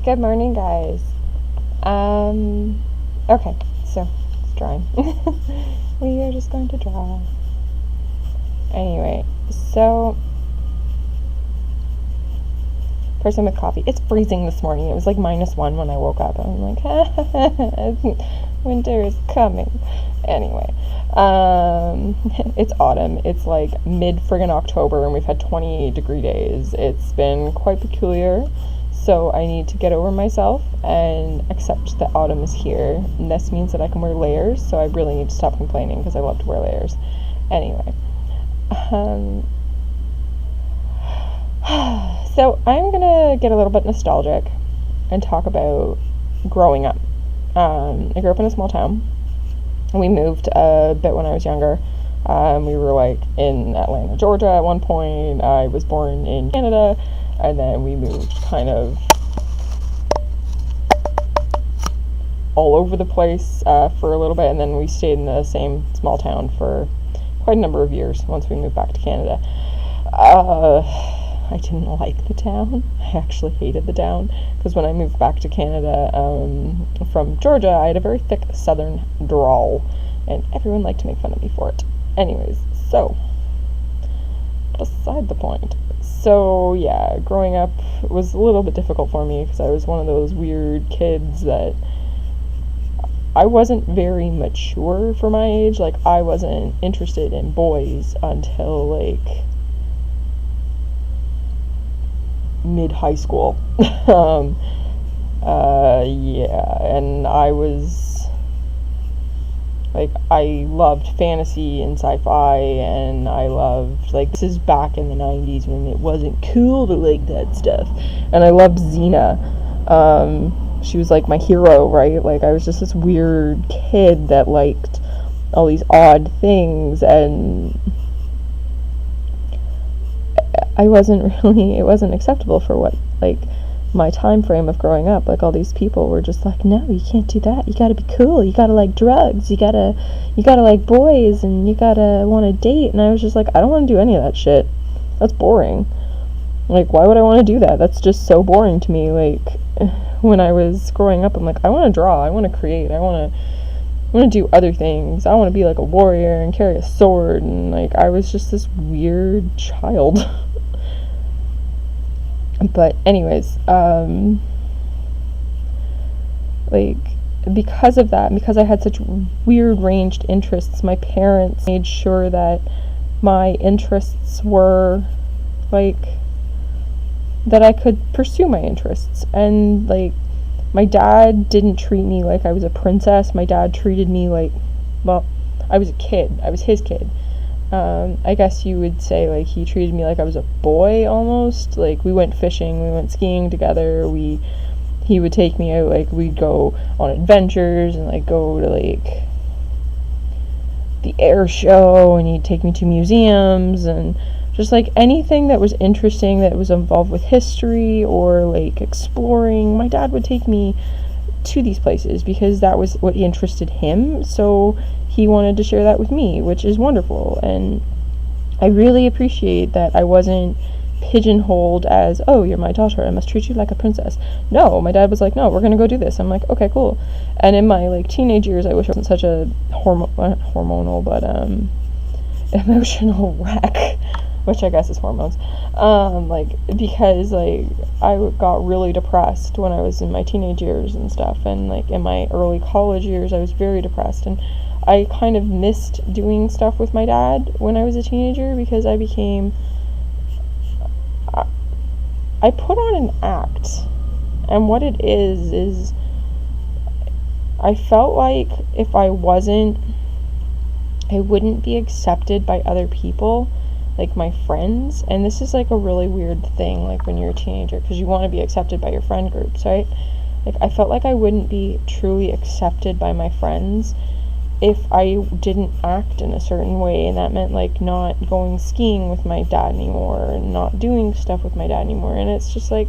Good morning, guys. Okay, so it's drawing. We are just going to draw. Anyway, so first I'm with coffee. It's freezing this morning. It was like -1 when I woke up. I'm like, winter is coming. Anyway, it's autumn. It's like mid-friggin' October, and we've had 28-degree days. It's been quite peculiar. So I need to get over myself and accept that autumn is here. And this means that I can wear layers, so I really need to stop complaining because I love to wear layers. Anyway. So I'm going to get a little bit nostalgic and talk about growing up. I grew up in a small town. We moved a bit when I was younger. We were like in Atlanta, Georgia at one point. I was born in Canada. And then we moved kind of all over the place for a little bit, and then we stayed in the same small town for quite a number of years once we moved back to Canada. I didn't like the town. I actually hated the town, because when I moved back to Canada from Georgia, I had a very thick southern drawl, and everyone liked to make fun of me for it. Anyways, so beside the point. So yeah, growing up was a little bit difficult for me because I was one of those weird kids that I wasn't very mature for my age. Like, I wasn't interested in boys until like mid-high school. Yeah, and I was like, I loved fantasy and sci-fi, and I loved, like, this is back in the 90s when it wasn't cool to like that stuff, and I loved Xena. She was like my hero, right? Like, I was just this weird kid that liked all these odd things, and it wasn't acceptable for what, like, my time frame of growing up. Like, all these people were just like, no, you can't do that, you gotta be cool, you gotta like drugs, you gotta like boys, and you gotta want to date. And I was just like, I don't want to do any of that shit. That's boring. Like, why would I want to do that? That's just so boring to me. Like, when I was growing up, I'm like, I want to draw, I want to create, I want to do other things. I want to be like a warrior and carry a sword, and like, I was just this weird child. But anyways, like, because of that, because I had such weird ranged interests, my parents made sure that my interests were, like, that I could pursue my interests. And, like, my dad didn't treat me like I was a princess. My dad treated me like, well, I was a kid. I was his kid. I guess you would say, like, he treated me like I was a boy, almost. Like, we went fishing, we went skiing together, he would take me out, like, we'd go on adventures, and, like, go to, like, the air show, and he'd take me to museums, and just, like, anything that was interesting, that was involved with history, or, like, exploring. My dad would take me to these places, because that was what interested him, so he wanted to share that with me, which is wonderful. And I really appreciate that I wasn't pigeonholed as, oh, you're my daughter, I must treat you like a princess. No, my dad was like, no, we're gonna go do this. I'm like, okay, cool. And in my, like, teenage years, I wish I wasn't such a hormonal, but emotional wreck, which I guess is hormones. Like, because, like, I got really depressed when I was in my teenage years and stuff, and, like, in my early college years, I was very depressed, and I kind of missed doing stuff with my dad when I was a teenager, because I put on an act, and what it is I felt like if I wouldn't be accepted by other people, like my friends. And this is, like, a really weird thing, like, when you're a teenager, because you want to be accepted by your friend groups, right? Like, I felt like I wouldn't be truly accepted by my friends if I didn't act in a certain way, and that meant, like, not going skiing with my dad anymore, and not doing stuff with my dad anymore. And it's just like,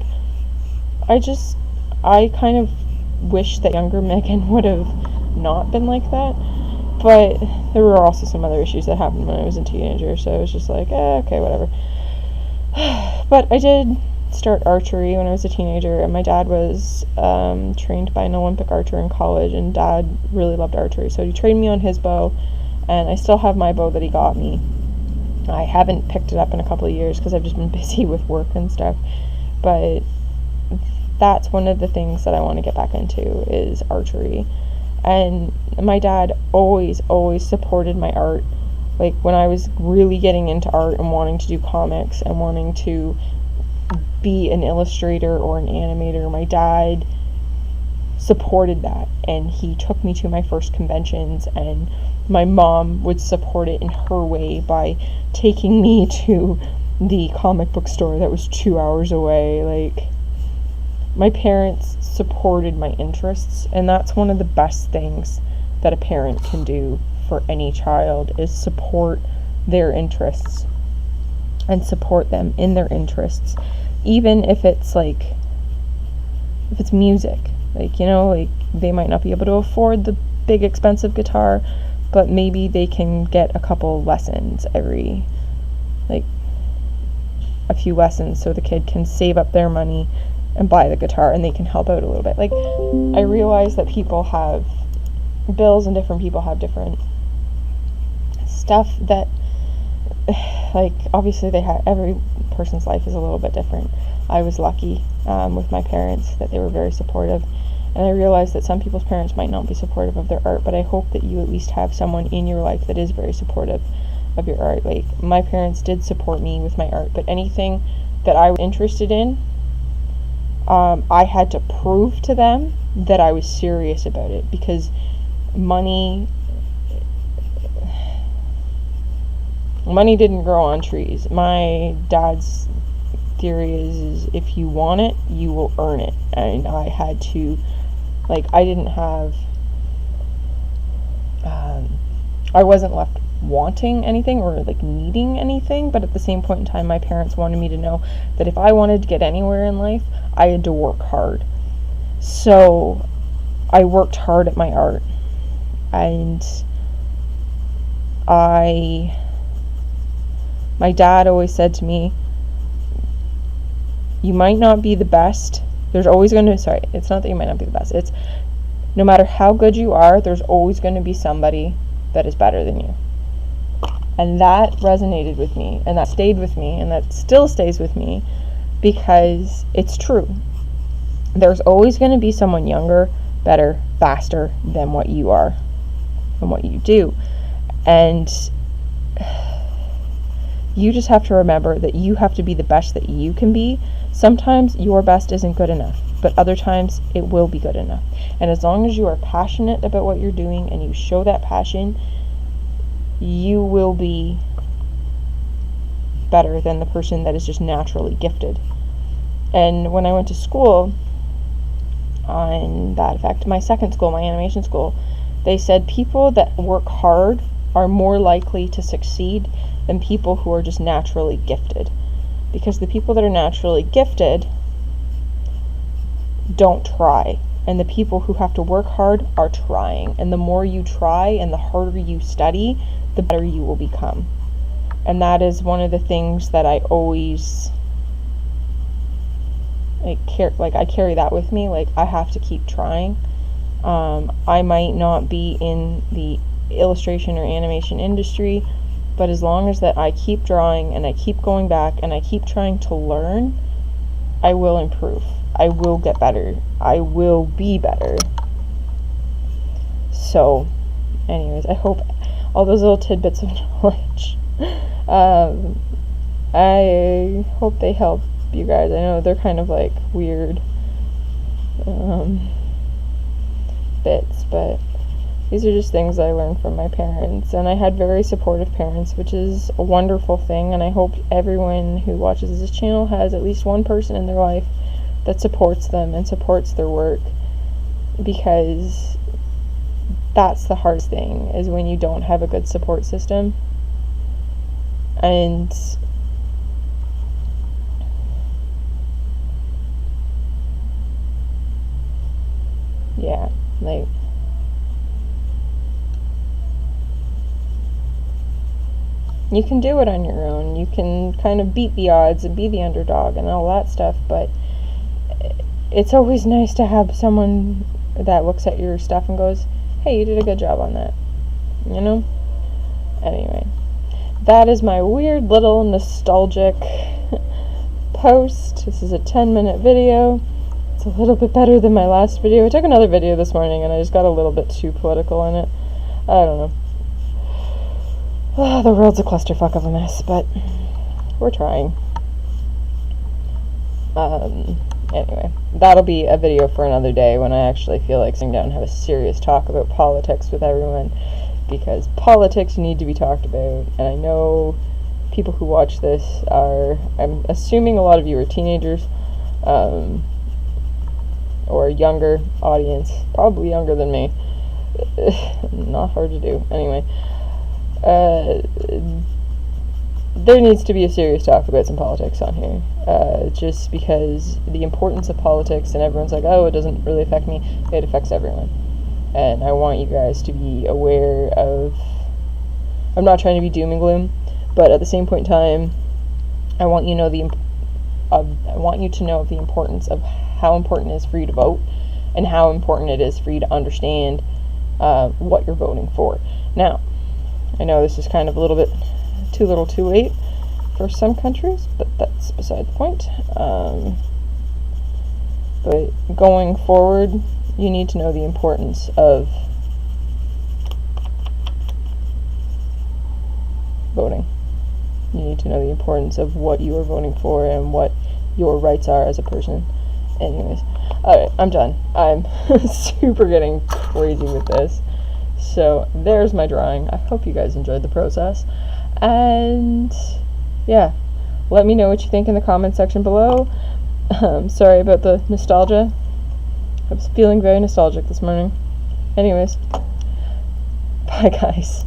I kind of wish that younger Megan would have not been like that. But there were also some other issues that happened when I was a teenager, so I was just like, okay, whatever. But I did start archery when I was a teenager, and my dad was trained by an Olympic archer in college, and Dad really loved archery, so he trained me on his bow, and I still have my bow that he got me. I haven't picked it up in a couple of years because I've just been busy with work and stuff, but that's one of the things that I want to get back into is archery. And my dad always supported my art. Like, when I was really getting into art and wanting to do comics and wanting to be an illustrator or an animator, my dad supported that, and he took me to my first conventions, and my mom would support it in her way by taking me to the comic book store that was 2 hours away. Like, my parents supported my interests, and that's one of the best things that a parent can do for any child, is support their interests and support them in their interests, even if it's music. Like, you know, like, they might not be able to afford the big expensive guitar, but maybe they can get a couple lessons a few lessons, so the kid can save up their money and buy the guitar, and they can help out a little bit. Like, I realize that people have bills and different people have different stuff that, like, obviously every person's life is a little bit different. I was lucky with my parents that they were very supportive, and I realize that some people's parents might not be supportive of their art, but I hope that you at least have someone in your life that is very supportive of your art. Like, my parents did support me with my art, but anything that I was interested in, I had to prove to them that I was serious about it, because money didn't grow on trees. My dad's theory is if you want it, you will earn it. And I had to, like, I didn't have, I wasn't left wanting anything or, like, needing anything, but at the same point in time, my parents wanted me to know that if I wanted to get anywhere in life, I had to work hard. So I worked hard at my art, and my dad always said to me, you might not be the best. It's not that you might not be the best. It's no matter how good you are, there's always going to be somebody that is better than you. And that resonated with me, and that stayed with me, and that still stays with me, because it's true. There's always going to be someone younger, better, faster than what you are and what you do. And you just have to remember that you have to be the best that you can be. Sometimes your best isn't good enough, but other times it will be good enough. And as long as you are passionate about what you're doing and you show that passion, you will be better than the person that is just naturally gifted. And when I went to school, on that effect, my second school, my animation school, they said people that work hard are more likely to succeed than people who are just naturally gifted. Because the people that are naturally gifted don't try, and the people who have to work hard are trying. And the more you try and the harder you study, the better you will become. And that is one of the things that I always I carry that with me. Like, I have to keep trying. I might not be in the illustration or animation industry, but as long as that I keep drawing and I keep going back and I keep trying to learn, I will improve. I will get better. I will be better. So, anyways, I hope all those little tidbits of knowledge, I hope they help you guys. I know they're kind of like weird bits, but these are just things I learned from my parents, and I had very supportive parents, which is a wonderful thing. And I hope everyone who watches this channel has at least one person in their life that supports them and supports their work, because that's the hardest thing, is when you don't have a good support system. And yeah, like, You can do it on your own. You can kind of beat the odds and be the underdog and all that stuff, but it's always nice to have someone that looks at your stuff and goes, hey, you did a good job on that. You know? Anyway, that is my weird little nostalgic post. This is a 10-minute video. It's a little bit better than my last video. I took another video this morning and I just got a little bit too political in it. I don't know. Oh, the world's a clusterfuck of a mess, but we're trying. Anyway, that'll be a video for another day when I actually feel like sitting down and have a serious talk about politics with everyone, because politics need to be talked about, and I know people who watch this are, I'm assuming a lot of you are teenagers, or a younger audience, probably younger than me. Not hard to do. Anyway, there needs to be a serious talk about some politics on here, just because the importance of politics, and everyone's like, oh, it doesn't really affect me. It affects everyone, and I want you guys to be aware of, I'm not trying to be doom and gloom, but at the same point in time, I want you to know of the importance of how important it is for you to vote, and how important it is for you to understand what you're voting for. Now, I know this is kind of a little bit too little too late for some countries, but that's beside the point. But going forward, you need to know the importance of voting. You need to know the importance of what you are voting for and what your rights are as a person. Anyways, alright, I'm done. I'm super getting crazy with this. So, there's my drawing. I hope you guys enjoyed the process. And, yeah, let me know what you think in the comment section below. Sorry about the nostalgia. I was feeling very nostalgic this morning. Anyways, bye guys.